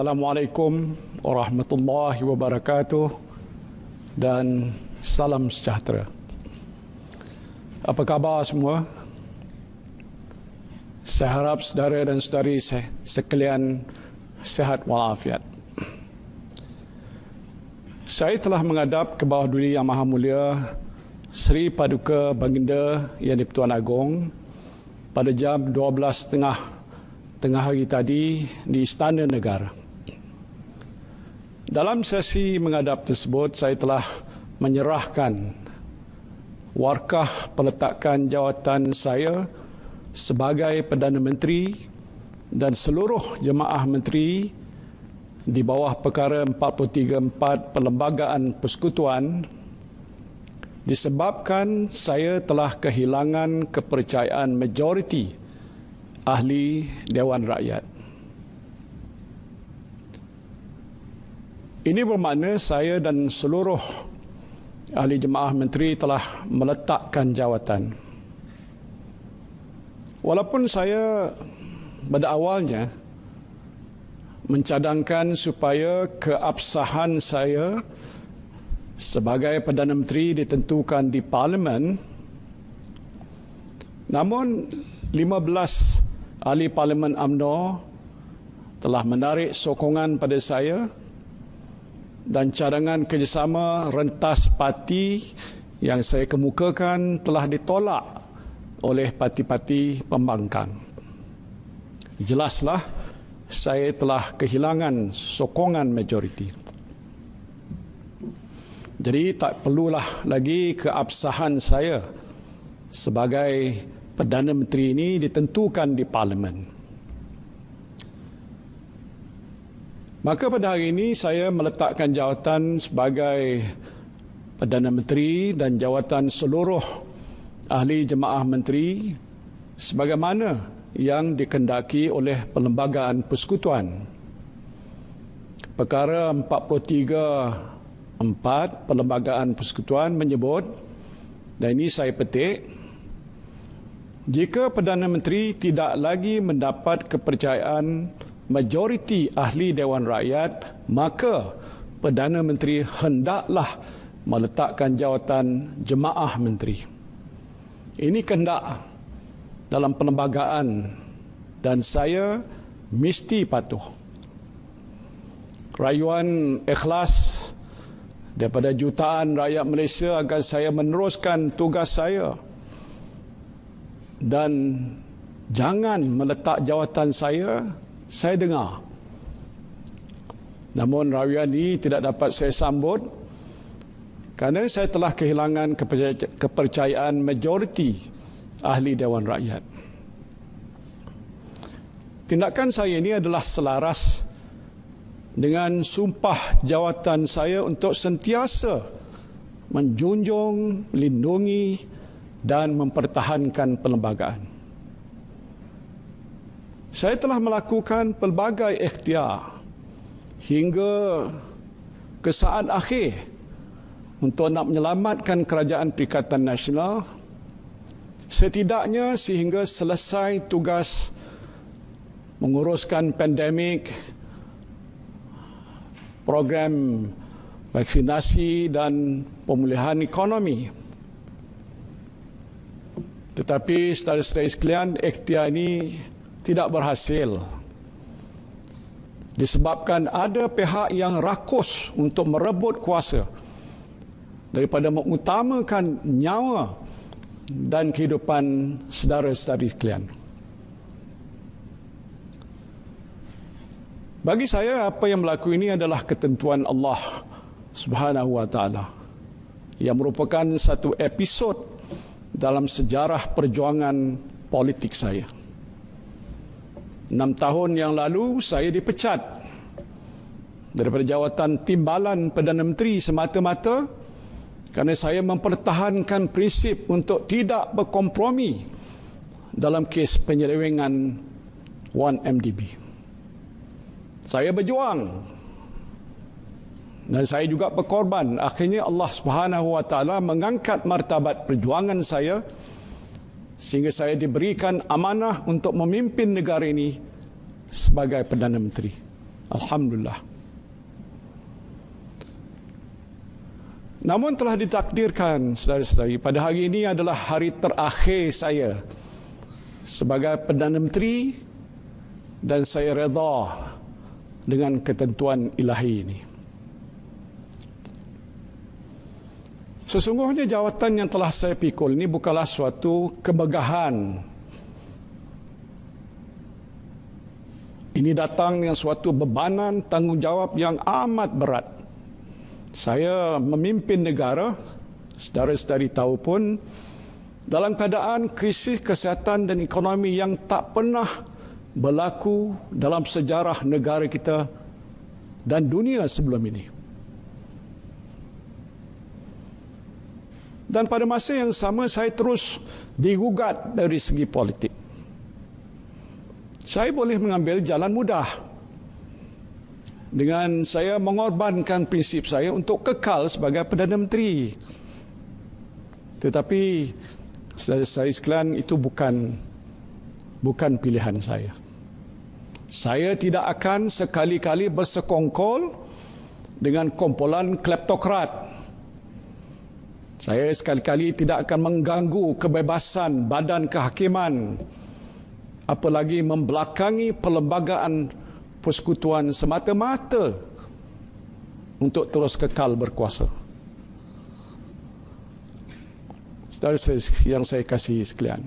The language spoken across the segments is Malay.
Assalamualaikum warahmatullahi wabarakatuh dan salam sejahtera. Apa khabar semua? Saya harap saudara dan saudari sekalian sehat walafiat. Saya telah menghadap ke bawah duli Yang Maha Mulia Seri Paduka Baginda Yang di-Pertuan Agong pada jam 12.30 tengah hari tadi di Istana Negara. Dalam sesi menghadap tersebut, saya telah menyerahkan warkah peletakan jawatan saya sebagai Perdana Menteri dan seluruh jemaah menteri di bawah perkara 434 Perlembagaan Persekutuan disebabkan saya telah kehilangan kepercayaan majoriti ahli Dewan Rakyat. Ini bermakna saya dan seluruh ahli jemaah menteri telah meletakkan jawatan. Walaupun saya pada awalnya mencadangkan supaya keabsahan saya sebagai Perdana Menteri ditentukan di Parlimen, namun 15 ahli Parlimen UMNO telah menarik sokongan pada saya dan cadangan kerjasama rentas parti yang saya kemukakan telah ditolak oleh parti-parti pembangkang. Jelaslah saya telah kehilangan sokongan majoriti. Jadi tak perlulah lagi keabsahan saya sebagai Perdana Menteri ini ditentukan di Parlimen. Maka pada hari ini saya meletakkan jawatan sebagai Perdana Menteri dan jawatan seluruh ahli jemaah menteri sebagaimana yang dikehendaki oleh Perlembagaan Persekutuan. Perkara 434 Perlembagaan Persekutuan menyebut, dan ini saya petik, jika Perdana Menteri tidak lagi mendapat kepercayaan majoriti ahli Dewan Rakyat, maka Perdana Menteri hendaklah meletakkan jawatan jemaah menteri. Ini kehendak dalam perlembagaan dan saya mesti patuh. Rayuan ikhlas daripada jutaan rakyat Malaysia agar saya meneruskan tugas saya dan jangan meletak jawatan saya dengar. Namun rayuan ini tidak dapat saya sambut kerana saya telah kehilangan kepercayaan majoriti ahli Dewan Rakyat. Tindakan saya ini adalah selaras dengan sumpah jawatan saya untuk sentiasa menjunjung, melindungi dan mempertahankan perlembagaan. Saya telah melakukan pelbagai ikhtiar hingga ke saat akhir untuk nak menyelamatkan Kerajaan Perikatan Nasional, setidaknya sehingga selesai tugas menguruskan pandemik, program vaksinasi dan pemulihan ekonomi. Tetapi saudara-saudari sekalian, ikhtiar ini tidak berhasil disebabkan ada pihak yang rakus untuk merebut kuasa daripada mengutamakan nyawa dan kehidupan saudara-saudari sekalian. Bagi saya, apa yang berlaku ini adalah ketentuan Allah Subhanahu wa taala yang merupakan satu episod dalam sejarah perjuangan politik saya. 6 tahun yang lalu saya dipecat daripada jawatan timbalan Perdana Menteri semata-mata kerana saya mempertahankan prinsip untuk tidak berkompromi dalam kes penyelewengan 1MDB. Saya berjuang dan saya juga berkorban. Akhirnya Allah Subhanahu wa taala mengangkat martabat perjuangan saya sehingga saya diberikan amanah untuk memimpin negara ini sebagai Perdana Menteri. Alhamdulillah. Namun telah ditakdirkan, saudara-saudari, pada hari ini adalah hari terakhir saya sebagai Perdana Menteri dan saya redha dengan ketentuan ilahi ini. Sesungguhnya jawatan yang telah saya pikul ini bukanlah suatu kemegahan. Ini datang dengan suatu bebanan tanggungjawab yang amat berat. Saya memimpin negara, saudara-saudari tahu pun, dalam keadaan krisis kesihatan dan ekonomi yang tak pernah berlaku dalam sejarah negara kita dan dunia sebelum ini. Dan pada masa yang sama saya terus digugat dari segi politik. Saya boleh mengambil jalan mudah dengan saya mengorbankan prinsip saya untuk kekal sebagai Perdana Menteri. Tetapi saudara-saudari sekalian, itu bukan pilihan saya. Saya tidak akan sekali-kali bersekongkol dengan kumpulan kleptokrat. Saya sekali-kali tidak akan mengganggu kebebasan badan kehakiman, apalagi membelakangi perlembagaan persekutuan semata-mata untuk terus kekal berkuasa. Saudara yang saya kasihi sekalian,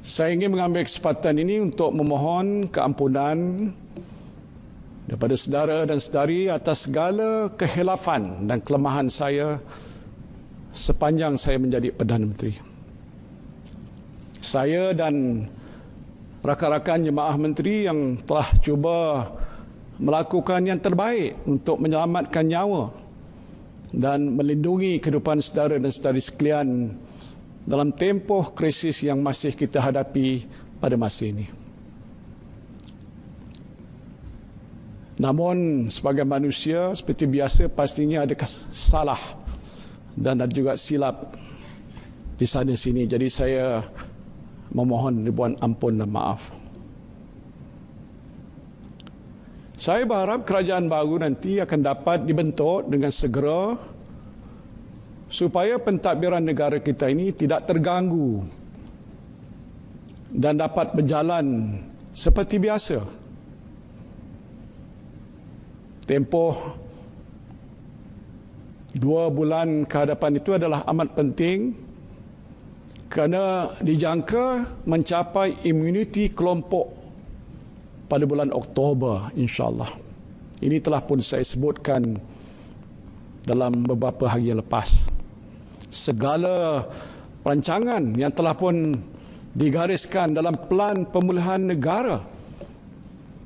saya ingin mengambil kesempatan ini untuk memohon keampunan daripada saudara dan saudari atas segala kehilafan dan kelemahan saya sepanjang saya menjadi Perdana Menteri. Saya dan rakan-rakan jemaah menteri yang telah cuba melakukan yang terbaik untuk menyelamatkan nyawa dan melindungi kehidupan saudara dan saudari sekalian dalam tempoh krisis yang masih kita hadapi pada masa ini. Namun sebagai manusia seperti biasa pastinya ada salah dan ada juga silap di sana sini. Jadi saya memohon ribuan ampun dan maaf. Saya berharap kerajaan baru nanti akan dapat dibentuk dengan segera supaya pentadbiran negara kita ini tidak terganggu dan dapat berjalan seperti biasa. Tempoh 2 bulan ke hadapan itu adalah amat penting kerana dijangka mencapai imuniti kelompok pada bulan Oktober, insya-Allah. Ini telah pun saya sebutkan dalam beberapa hari yang lepas. Segala perancangan yang telah pun digariskan dalam pelan pemulihan negara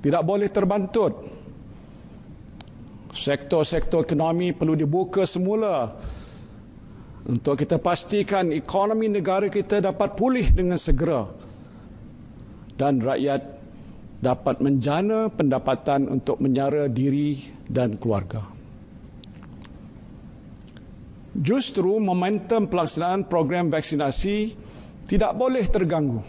tidak boleh terbantut. Sektor-sektor ekonomi perlu dibuka semula untuk kita pastikan ekonomi negara kita dapat pulih dengan segera dan rakyat dapat menjana pendapatan untuk menyara diri dan keluarga. Justru momentum pelaksanaan program vaksinasi tidak boleh terganggu.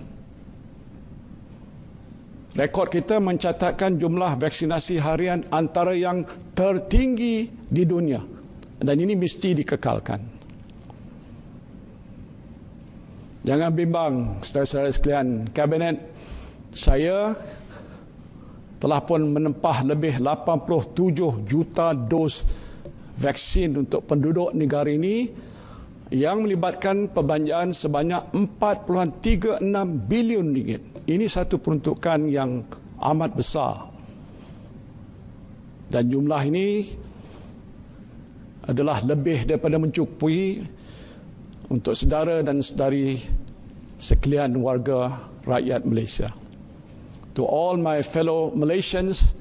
Rekod kita mencatatkan jumlah vaksinasi harian antara yang tertinggi di dunia dan ini mesti dikekalkan. Jangan bimbang, saudara-saudara sekalian, Kabinet saya telah pun menempah lebih 87 juta dos vaksin untuk penduduk negara ini yang melibatkan perbelanjaan sebanyak 4.36 bilion ringgit. Ini satu peruntukan yang amat besar. Dan jumlah ini adalah lebih daripada mencukupi untuk saudara dan saudari sekalian warga rakyat Malaysia. To all my fellow Malaysians,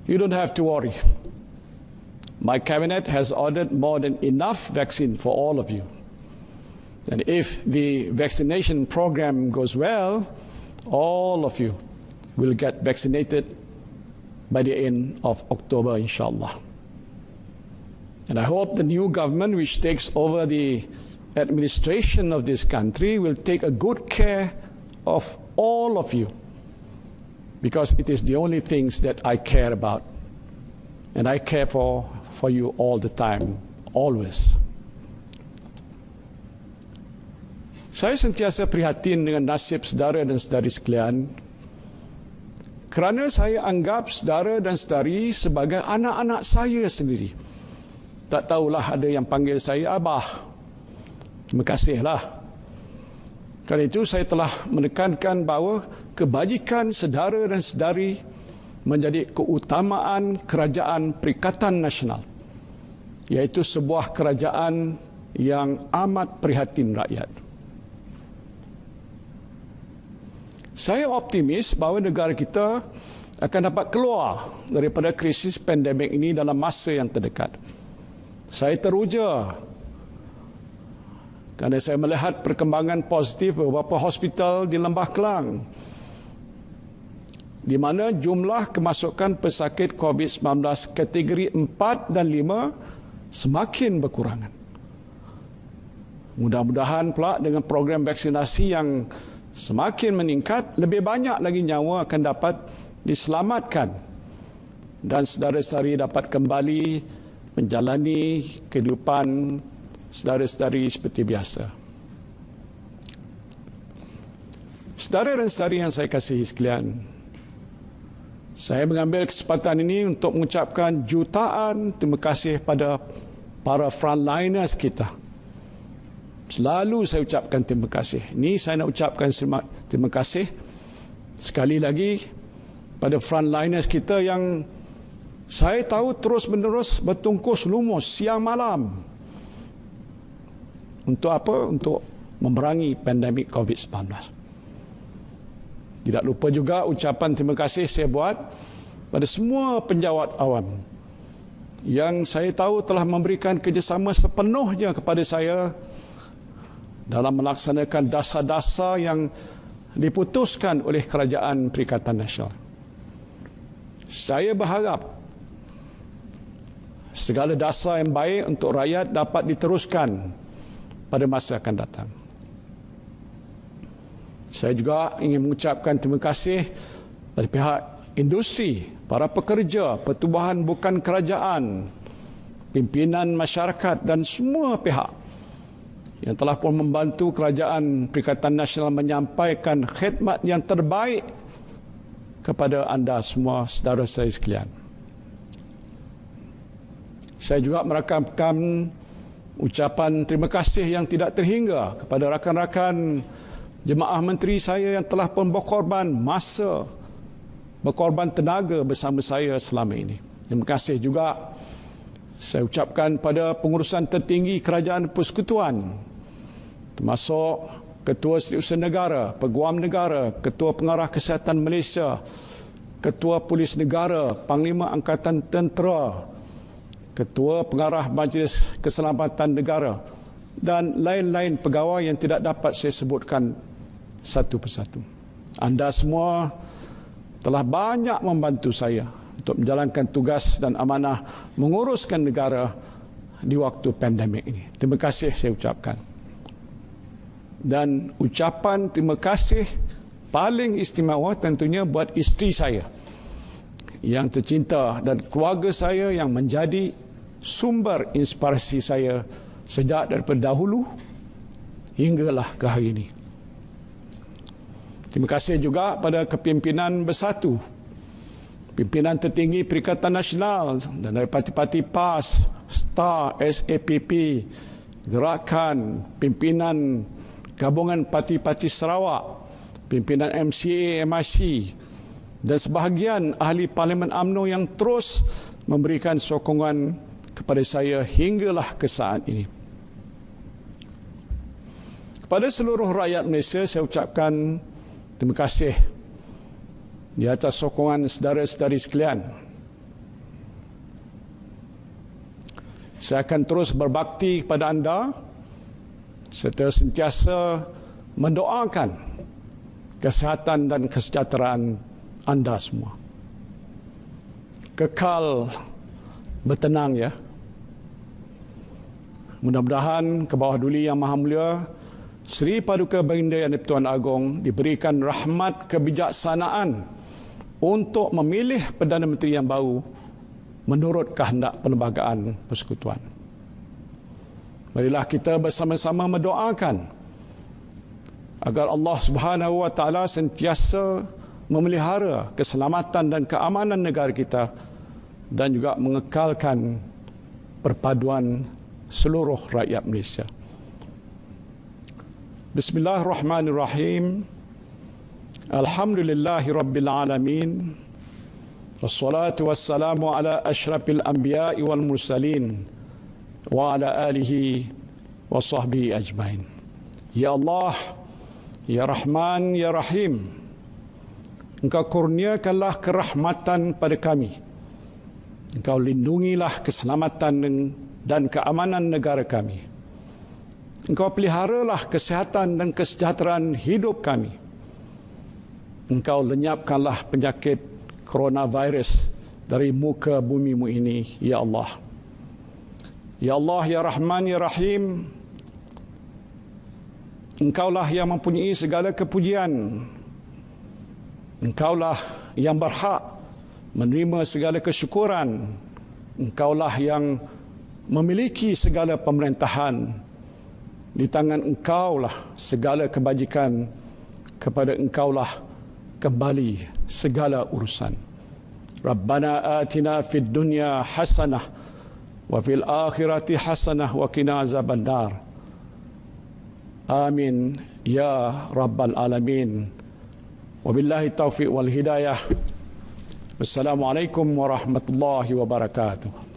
you don't have to worry. My cabinet has ordered more than enough vaccine for all of you. And if the vaccination program goes well, all of you will get vaccinated by the end of October, inshallah. And I hope the new government which takes over the administration of this country will take a good care of all of you because it is the only things that I care about. And I care for you all the time, always. Saya sentiasa prihatin dengan nasib saudara dan saudari sekalian kerana saya anggap saudara dan saudari sebagai anak-anak saya sendiri. Tak tahulah ada yang panggil saya Abah. Terima kasihlah. Kerana itu saya telah menekankan bahawa kebajikan saudara dan saudari menjadi keutamaan kerajaan Perikatan Nasional, iaitu sebuah kerajaan yang amat prihatin rakyat. Saya optimis bahawa negara kita akan dapat keluar daripada krisis pandemik ini dalam masa yang terdekat. Saya teruja kerana saya melihat perkembangan positif beberapa hospital di Lembah Kelang, di mana jumlah kemasukan pesakit COVID-19 kategori 4 dan 5 semakin berkurangan. Mudah-mudahan pula dengan program vaksinasi yang semakin meningkat, lebih banyak lagi nyawa akan dapat diselamatkan dan saudara-saudari dapat kembali menjalani kehidupan saudara-saudari seperti biasa. Saudara dan saudari yang saya kasihi sekalian, saya mengambil kesempatan ini untuk mengucapkan jutaan terima kasih pada para frontliners kita. Selalu saya ucapkan terima kasih. Ini saya nak ucapkan terima kasih sekali lagi pada frontliners kita yang saya tahu terus-menerus bertungkus lumus siang malam. Untuk apa? Untuk memerangi pandemik COVID-19. Tidak lupa juga ucapan terima kasih saya buat pada semua penjawat awam yang saya tahu telah memberikan kerjasama sepenuhnya kepada saya dalam melaksanakan dasar-dasar yang diputuskan oleh Kerajaan Perikatan Nasional. Saya berharap segala dasar yang baik untuk rakyat dapat diteruskan pada masa akan datang. Saya juga ingin mengucapkan terima kasih dari pihak industri, para pekerja, pertubuhan bukan kerajaan, pimpinan masyarakat dan semua pihak yang telah pun membantu Kerajaan Perikatan Nasional menyampaikan khidmat yang terbaik kepada anda semua saudara-saudari sekalian. Saya juga merakamkan ucapan terima kasih yang tidak terhingga kepada rakan-rakan jemaah menteri saya yang telah pun berkorban masa, berkorban tenaga bersama saya selama ini. Terima kasih juga saya ucapkan pada pengurusan tertinggi Kerajaan Persekutuan, termasuk Ketua Setiausaha Negara, Peguam Negara, Ketua Pengarah Kesihatan Malaysia, Ketua Polis Negara, Panglima Angkatan Tentera, Ketua Pengarah Majlis Keselamatan Negara dan lain-lain pegawai yang tidak dapat saya sebutkan satu persatu. Anda semua telah banyak membantu saya untuk menjalankan tugas dan amanah menguruskan negara di waktu pandemik ini. Terima kasih saya ucapkan. Dan ucapan terima kasih paling istimewa tentunya buat isteri saya yang tercinta dan keluarga saya yang menjadi sumber inspirasi saya sejak daripada dahulu hinggalah ke hari ini. Terima kasih juga pada kepimpinan bersatu, pimpinan tertinggi Perikatan Nasional dan dari parti-parti PAS, STAR, SAPP, Gerakan, pimpinan Gabungan Parti-Parti Sarawak, pimpinan MCA, MIC dan sebahagian ahli Parlimen UMNO yang terus memberikan sokongan kepada saya hinggalah ke saat ini. Kepada seluruh rakyat Malaysia saya ucapkan terima kasih di atas sokongan saudara-saudari sekalian. Saya akan terus berbakti kepada anda serta sentiasa mendoakan kesihatan dan kesejahteraan anda semua. Kekal bertenang ya. Mudah-mudahan ke bawah duli Yang Maha Mulia Sri Paduka Baginda Yang di-Pertuan Agong diberikan rahmat kebijaksanaan untuk memilih Perdana Menteri yang baru menurut kehendak Perlembagaan Persekutuan. Marilah kita bersama-sama mendoakan agar Allah Subhanahu wa taala sentiasa memelihara keselamatan dan keamanan negara kita dan juga mengekalkan perpaduan seluruh rakyat Malaysia. Bismillahirrahmanirrahim. Alhamdulillahirabbil alamin. Wassalatu wassalamu ala asyrafil anbiya'i wal mursalin wa ala alihi wa sahbihi ajmain. Ya Allah, ya Rahman, ya Rahim, Engkau kurniakanlah kerahmatan pada kami. Engkau lindungilah keselamatan dan keamanan negara kami. Engkau peliharalah kesihatan dan kesejahteraan hidup kami. Engkau lenyapkanlah penyakit coronavirus dari muka bumimu ini, ya Allah. Ya Allah, ya Rahman, ya Rahim, Engkaulah yang mempunyai segala kepujian. Engkaulah yang berhak menerima segala kesyukuran. Engkaulah yang memiliki segala pemerintahan. Di tangan Engkaulah segala kebajikan, kepada Engkaulah kembali segala urusan. Rabbana atina fid dunya hasanah wa fil akhirati hasanah wa qina azabannar. Amin ya rabbal alamin. Wabillahi taufiq wal hidayah. Wassalamualaikum warahmatullahi wabarakatuh.